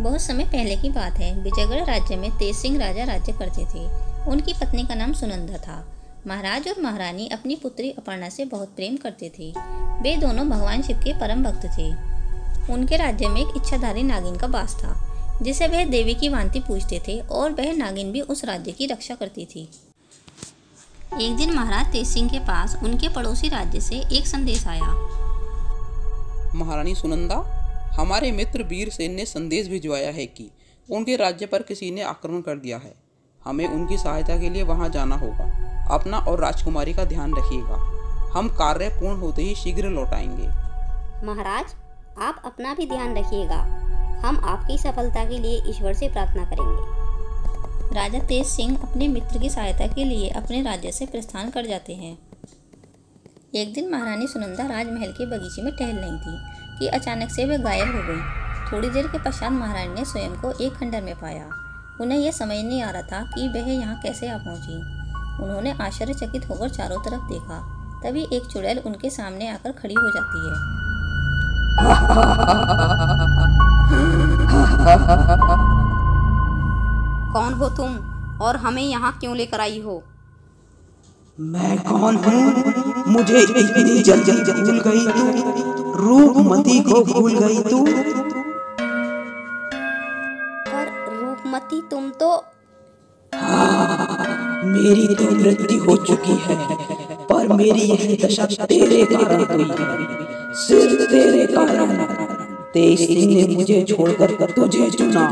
बहुत समय पहले की बात है। विजयगढ़ राज्य में तेज सिंह राजा राज्य करते थे। उनकी पत्नी का नाम सुनंदा था। महाराज और महारानी अपनी पुत्री अपर्णा से बहुत प्रेम करते थे। वे दोनों भगवान शिव के परम भक्त थे। उनके राज्य में एक इच्छाधारी नागिन का वास था, जिसे वह देवी की भांति पूजते थे और वह नागिन भी उस राज्य की रक्षा करती थी। एक दिन महाराज तेज सिंह के पास उनके पड़ोसी राज्य से एक संदेश आया। महारानी सुनंदा, हमारे मित्र वीरसेन ने संदेश भिजवाया है कि उनके राज्य पर किसी ने आक्रमण कर दिया है। हमें उनकी सहायता के लिए वहां जाना होगा। अपना और राजकुमारी का ध्यान रखिएगा। हम कार्य पूर्ण होते ही शीघ्र लौट आएंगे। महाराज, आप अपना भी ध्यान रखिएगा। हम आपकी सफलता के लिए ईश्वर से प्रार्थना करेंगे। राजा तेज सिंह अपने मित्र की सहायता के लिए अपने राज्य से प्रस्थान कर जाते हैं। एक दिन महारानी सुनंदा राजमहल के बगीचे में टहल रही थी कि अचानक से वह गायब हो गई। थोड़ी देर के पश्चात महारानी ने स्वयं को एक खंडर में पाया। उन्हें यह समझ नहीं आ रहा था कि वह यहाँ कैसे आ पहुँची। उन्होंने आश्चर्यचकित होकर चारों तरफ देखा। तभी एक चुड़ैल उनके सामने आकर खड़ी हो जाती है। कौन हो तुम और हमें यहाँ क्यों लेकर आई हो? मैं कौन हूँ? मुझे इतनी जल्दी भूल गई तू? रूपमती को भूल गई तू? पर रूपमती तुम तो... हाँ, मेरी तो मृत्यु हो चुकी है, पर मेरी यह दशा तेरे कारण हुई है। सिर्फ तेरे कारण तेज सिंह ने मुझे छोड़कर तुझे चुना।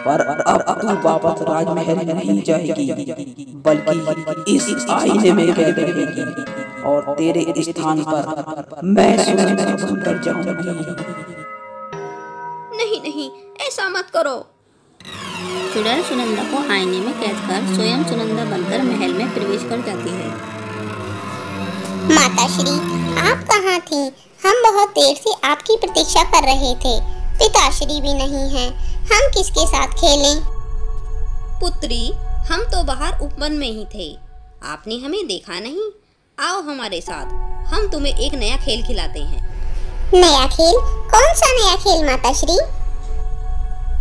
पर अब तू वापस राजमहल नहीं जाएगी, बल्कि इस आईने में कैद रहेगी और तेरे स्थान पर मैं सुनंदा बनकर जाऊंगी। नहीं नहीं, ऐसा मत करो। चुड़ैल सुनंदा को आईने में कैद कर स्वयं सुनंदा बनकर महल में प्रवेश कर जाती है। माता श्री, आप कहाँ थी? हम बहुत देर से आपकी प्रतीक्षा कर रहे थे। पिताश्री भी नहीं हैं। हम किसके साथ खेलें? पुत्री, हम तो बाहर उपवन में ही थे। आपने हमें देखा नहीं? आओ हमारे साथ, हम तुम्हें एक नया खेल खिलाते हैं। नया खेल? कौन सा नया खेल माताश्री?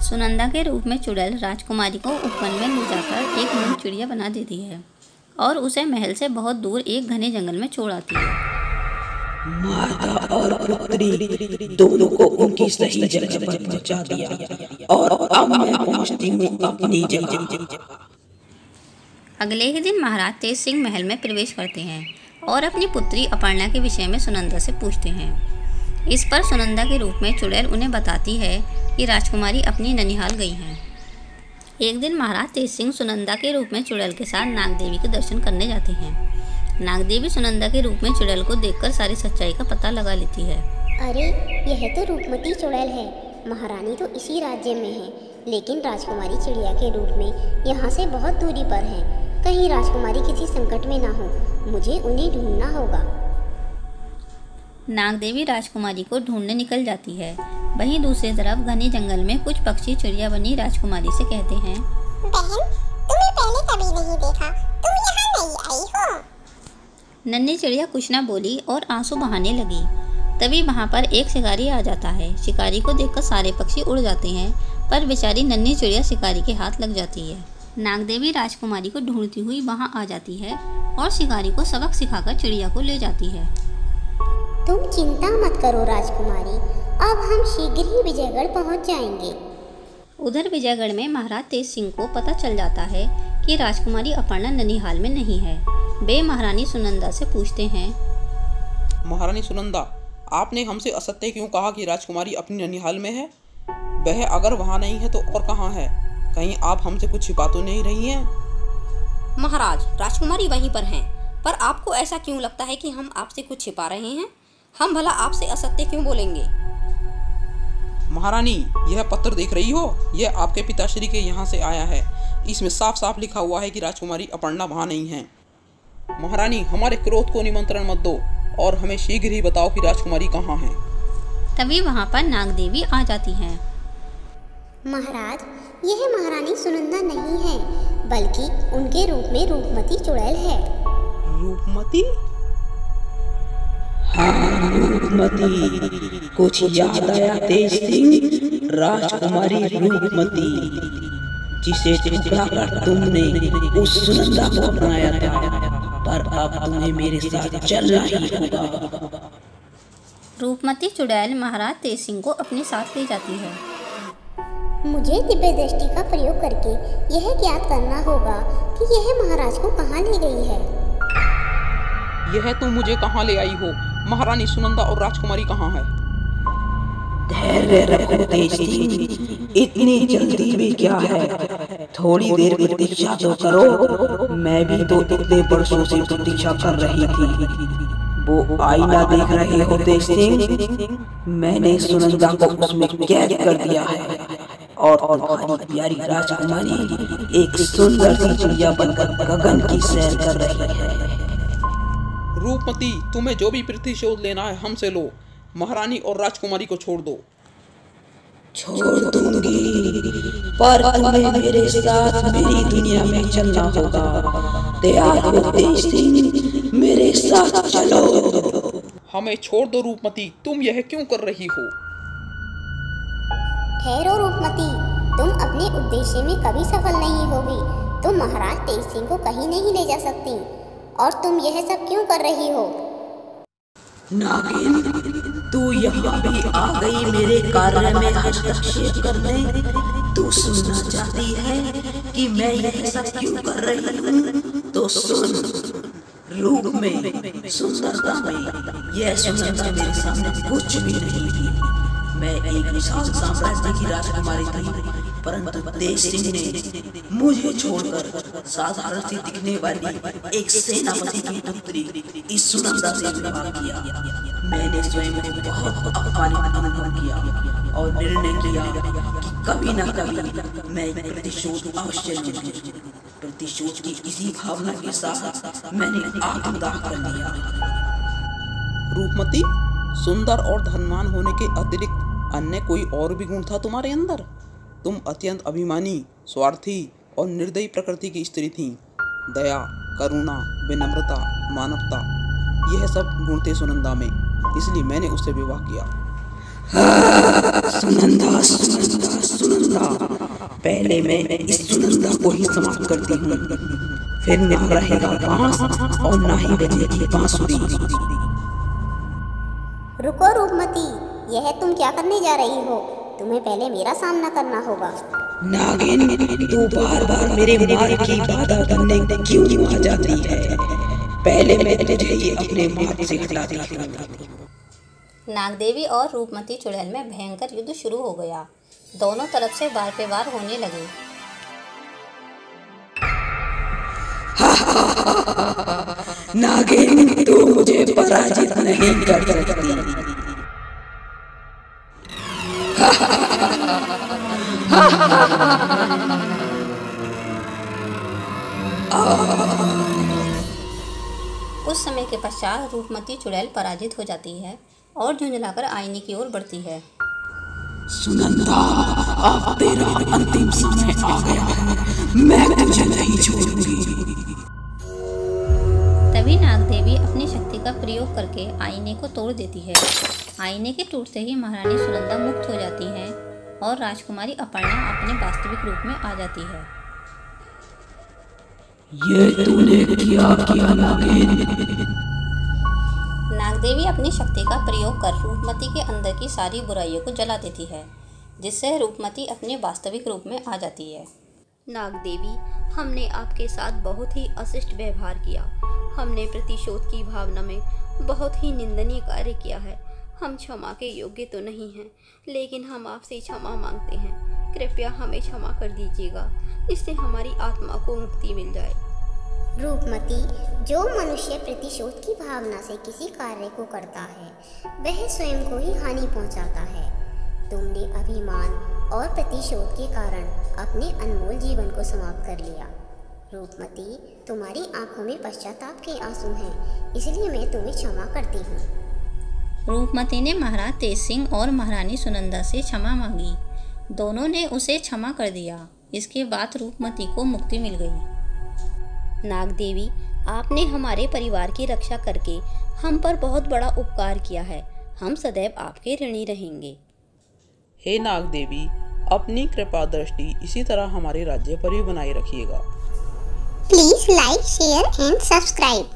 सुनंदा के रूप में चुड़ैल राजकुमारी को उपवन में ले जाकर एक मूंग चिड़िया बना देती है और उसे महल से बहुत दूर एक घने जंगल में छोड़ आती है। माता और पुत्री दोनों को उनकी सही जगह पर पहुंचा दिया और अब मैं पहुंचती हूँ अपनी जगह। अगले ही दिन महाराज तेज सिंह महल में प्रवेश करते हैं और अपनी पुत्री अपर्णा के विषय में सुनंदा से पूछते हैं। इस पर सुनंदा के रूप में चुड़ैल उन्हें बताती है कि राजकुमारी अपनी ननिहाल गई हैं। एक दिन महाराज तेज सिंह सुनंदा के रूप में चुड़ैल के साथ नागदेवी के दर्शन करने जाते हैं। नागदेवी सुनंदा के रूप में चुड़ैल को देखकर सारी सच्चाई का पता लगा लेती है। अरे, यह तो रूपमती चुड़ैल है। महारानी तो इसी राज्य में है, लेकिन राजकुमारी चिड़िया के रूप में यहाँ से बहुत दूरी पर है। कहीं राजकुमारी किसी संकट में ना हो। मुझे उन्हें ढूंढना होगा। नागदेवी राजकुमारी को ढूंढने निकल जाती है। वहीं दूसरी तरफ घने जंगल में कुछ पक्षी चिड़िया बनी राजकुमारी से कहते हैं, बहन, तुम्हें पहले कभी नहीं देखा। तुम यहाँ नई आई हो। नन्ही चिड़िया कुछ ना बोली और आंसू बहाने लगी। तभी वहाँ पर एक शिकारी आ जाता है। शिकारी को देखकर सारे पक्षी उड़ जाते हैं, पर बेचारी नन्ही चिड़िया शिकारी के हाथ लग जाती है। नागदेवी राजकुमारी को ढूंढती हुई वहाँ आ जाती है और शिकारी को सबक सिखाकर चिड़िया को ले जाती है। तुम चिंता मत करो राजकुमारी, अब हम शीघ्र ही विजयगढ़ पहुँच जाएंगे। उधर विजयगढ़ में महाराज तेज सिंह को पता चल जाता है कि राजकुमारी अपर्णा ननिहाल में नहीं है। वे महारानी सुनंदा से पूछते हैं, महारानी सुनंदा, आपने हमसे असत्य क्यों कहा कि राजकुमारी अपनी ननिहाल में है? वह अगर वहाँ नहीं है तो और कहाँ है? कहीं आप हमसे कुछ छिपा तो नहीं रही हैं? महाराज, राजकुमारी वहीं पर हैं, पर आपको ऐसा क्यों लगता है कि हम आपसे कुछ छिपा रहे हैं? हम भला आपसे असत्य क्यों बोलेंगे? महारानी, यह पत्र देख रही हो? यह आपके पिताश्री के यहाँ से आया है। इसमें साफ साफ लिखा हुआ है कि राजकुमारी अपर्णा वहाँ नहीं है। महारानी, हमारे क्रोध को निमंत्रण मत दो और हमें शीघ्र ही बताओ कि राजकुमारी कहाँ है। तभी वहाँ पर नागदेवी आ जाती हैं। महाराज, यह महारानी सुनंदा नहीं है, बल्कि उनके रूप में रूपमती चुड़ैल है। रूपमती? हाँ, रूपमती, कुछ याद आया तेज सिंह? राजकुमारी रूपमती, जिसे ठुकरा कर तुमने उस सुनंदा को अपनाया था, पर अब तुम्हें मेरे साथ चलना ही होगा। रूपमती चुड़ैल महाराज तेज सिंह को अपने साथ ले जाती है। मुझे दिव्य दृष्टि का प्रयोग करके यह ज्ञात करना होगा कि यह महाराज को कहाँ ले गई है। यह तुम मुझे कहाँ ले आई हो? महारानी सुनंदा और राजकुमारी कहाँ है? धैर्य रखो तेज सिंह, इतनी जल्दी भी क्या है, थोड़ी देर प्रतीक्षा तो करो। मैं भी तो इतने वर्षों से प्रतीक्षा कर रही थी। वो आईना देख रहे हो तेज सिंह? मैंने सुनंदा को उसमें कैद कर दिया है और तुम्हारी प्यारी राजकुमारी एक सुंदर सी चिड़िया बनकर गगन की सैर कर रही है। रूपमती, तुम्हें जो भी प्रतिशोध लेना है हमसे लो। महारानी और राजकुमारी को छोड़ दो। छोड़ दूंगी, पर तुम्हें मेरे साथ मेरी दुनिया में चलना होगा। तैयार हो तेज सिंह, मेरे साथ चलो। हमें छोड़ दो रूपमती, तुम यह क्यों कर रही हो? ठहरो रूपमती, तुम अपने उद्देश्य में कभी सफल नहीं होगी। तुम महाराज तेज सिंह को कहीं नहीं ले जा सकती, और तुम यह सब क्यों कर रही हो? नागिन, तू यहाँ भी आ गई मेरे कार्य में हस्तक्षेप करने। तू सुनना चाहती है कि मैं यह सब क्यों कर रही हूँ? तो सुन। रूप में, सुंदरता में यह सुंदरता मेरे सामने कुछ भी नहीं थी। मैं एक विशाल साम्राज्य की राजकुमारी थी, परंतु तेज सिंह ने मुझे छोड़कर साधारण सी दिखने वाली एक सेनापति की पुत्री इस सुनंदा से विवाह किया। मैंने स्वयं को बहुत अपमानित अनुभव किया और निर्णय किया कि कभी न कभी मैं प्रतिशोध अवश्य लूंगी। प्रतिशोध की इसी भावना के साथ मैंने आत्मदाह कर लिया। रूपमती, सुंदर और धनवान होने के अतिरिक्त अन्य कोई और भी गुण था तुम्हारे अंदर? तुम अत्यंत अभिमानी, स्वार्थी और निर्दयी प्रकृति की स्त्री थी। दया, करुणा, विनम्रता, मानवता, यह सब गुण थे सुनंदा में, इसलिए मैंने उससे विवाह किया। सुनंदा, सुनंदा, सुनंदा, पहले मैं इस सुनंदा को ही समाप्त करती हूँ, फिर न रहेगा बांस और न ही बजेगी बांसुरी। रुको रूपमती, यह तुम क्या करने जा रही हो? तुम्हें पहले मेरा सामना करना होगा। नागिन, तू बार बार मेरे मार्ग की बाधा बनने क्यों आ जाती है? पहले मैं तुझे ही अपने मार्ग से हटाती हूँ। नागदेवी और रूपमती चुड़ैल में भयंकर युद्ध शुरू हो गया। दोनों तरफ से वार पे वार होने लगे। नागिन, तू मुझे पराजित नहीं कर सकती। उस समय के पश्चात रूपमती चुड़ैल पराजित हो जाती है और झुंझलाकर आईने की ओर बढ़ती है। सुनंदा, अब तेरा अंतिम समय आ गया है, मैं तुझे नहीं छोड़ूंगी। तभी नागदेवी अपनी शक्ति का प्रयोग करके आईने को तोड़ देती है। आईने के टूटते ही महारानी सुनंदा मुक्त हो जाती है और राजकुमारी अपर्णा अपने वास्तविक रूप में आ जाती है। ये तूने किया नागिन। नागदेवी अपनी शक्ति का प्रयोग कर रूपमती के अंदर की सारी बुराइयों को जला देती है, जिससे रूपमती अपने वास्तविक रूप में आ जाती है। नागदेवी, हमने आपके साथ बहुत ही अशिष्ट व्यवहार किया। हमने प्रतिशोध की भावना में बहुत ही निंदनीय कार्य किया है। हम क्षमा के योग्य तो नहीं हैं, लेकिन हम आपसे क्षमा मांगते हैं। कृपया हमें क्षमा कर दीजिएगा, जिससे हमारी आत्मा को मुक्ति मिल जाए। रूपमती, जो मनुष्य प्रतिशोध की भावना से किसी कार्य को करता है, वह स्वयं को ही हानि पहुंचाता है। तुमने अभिमान और प्रतिशोध के कारण अपने अनमोल जीवन को समाप्त कर लिया। रूपमती, तुम्हारी आंखों में पश्चाताप के आंसू हैं, इसलिए मैं तुम्हें क्षमा करती हूँ। रूपमती ने महाराज तेज सिंह और महारानी सुनंदा से क्षमा मांगी। दोनों ने उसे क्षमा कर दिया। इसके बाद रूपमती को मुक्ति मिल गई। नागदेवी, आपने हमारे परिवार की रक्षा करके हम पर बहुत बड़ा उपकार किया है। हम सदैव आपके ऋणी रहेंगे। हे नाग देवी, अपनी कृपा दृष्टि इसी तरह हमारे राज्य पर भी बनाए रखिएगा। Please like, share and subscribe.